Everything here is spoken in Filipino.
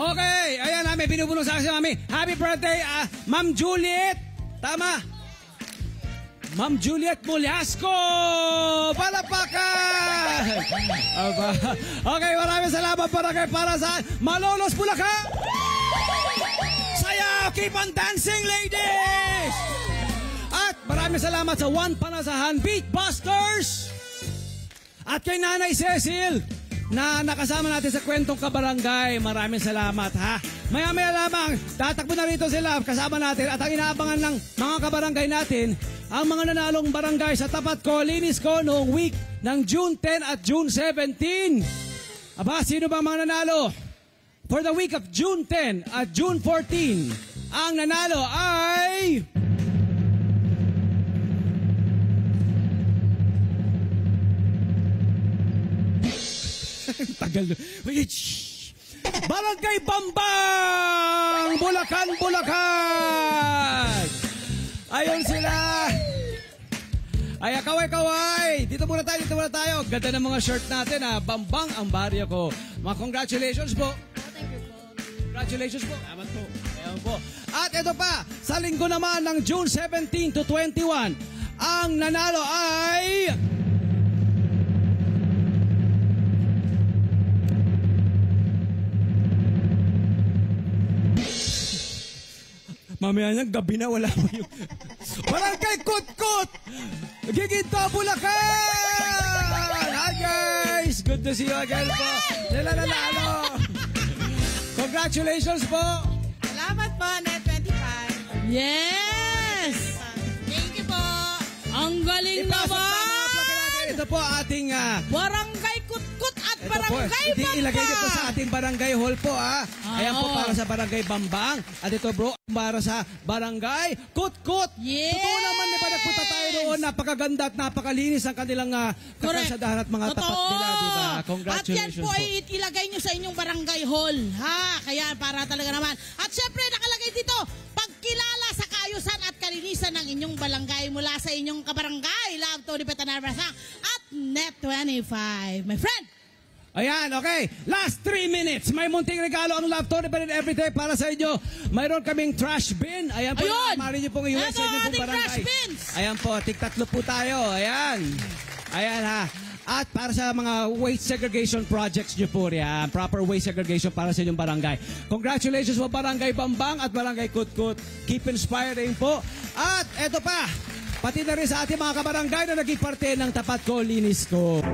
Okay, ayan namin, binubuno sa akin namin. Happy birthday, Ma'am Juliet. Tama. Ma'am Juliet Mulyasco. Palapakan. Okay, maraming salamat para sa Malolos Bulacan. Sayaw, keep on dancing, ladies. At maraming salamat sa One Panasahan Beatbusters. At kay Nanay Cecil na nakasama natin sa kwentong kabarangay. Maraming salamat, ha. Maya-maya lamang, tatakbo na rito sila kasama natin at ang inaabangan ng mga kabarangay natin, ang mga nanalong barangay sa tapat ko, linis ko noong week ng June 10 at June 17. Aba, sino ba mga nanalo? For the week of June 10 at June 14, ang nanalo ay... Tagal. Barangay Bambang! Bulacan, Bulacan! Ayun sila! Ay, kaway-kaway! Dito muna tayo. Ganda ng mga shirt natin, ha. Bambang ang baryo ko. Mga congratulations po. Thank you po. Congratulations po. Salamat po. Ayan po. At ito pa, sa linggo naman ng June 17 to 21, ang nanalo ay... Mamaya niyang gabi na, wala mo yung... Barangay Kutkut! Giginto, Bulacan! Hi guys! Good to see you again po. Nalalalo! Congratulations po! Salamat po, Net 25. Yes! Thank you po. Ang galing naman! Ito po ating... Barangay Kutkut at ito Barangay po, Bambang! ilagay niyo po sa ating barangay hall po, ha? Ayan po para sa Barangay Bambang. At ito bro, para sa Barangay Kutkut. Yes! Totoo naman, di ba nagpunta tayo doon, napakaganda at napakalinis ang kanilang kakalsadahan at mga tapat nila, di ba? Congratulations at yan po ay ilagay nyo sa inyong barangay hall, ha? Kaya para talaga naman. At syempre nakalagay dito, pagkilala sa kaayusan at kalinisan ng inyong barangay mula sa inyong kabarangay. Love Tony Petanarvasa at Net 25. My friend! Ayan, okay. Last 3 minutes. May munting regalo ang Love Tony Petanarvasa Everyday para sa inyo. Mayroon kaming trash bin. Ayan po, maaari nyo pong iwan sa inyong pong barangay. Ayan po, tig-tatlo po tayo. Ayan. Ayan, ha. At para sa mga waste segregation projects nyo po riyan, proper waste segregation para sa inyong barangay. Congratulations po Barangay Bambang at Barangay Kutkut. Keep inspiring po. At eto pa, pati na rin sa ating mga kabarangay na naging parte ng Tapat Ko, Linis Ko.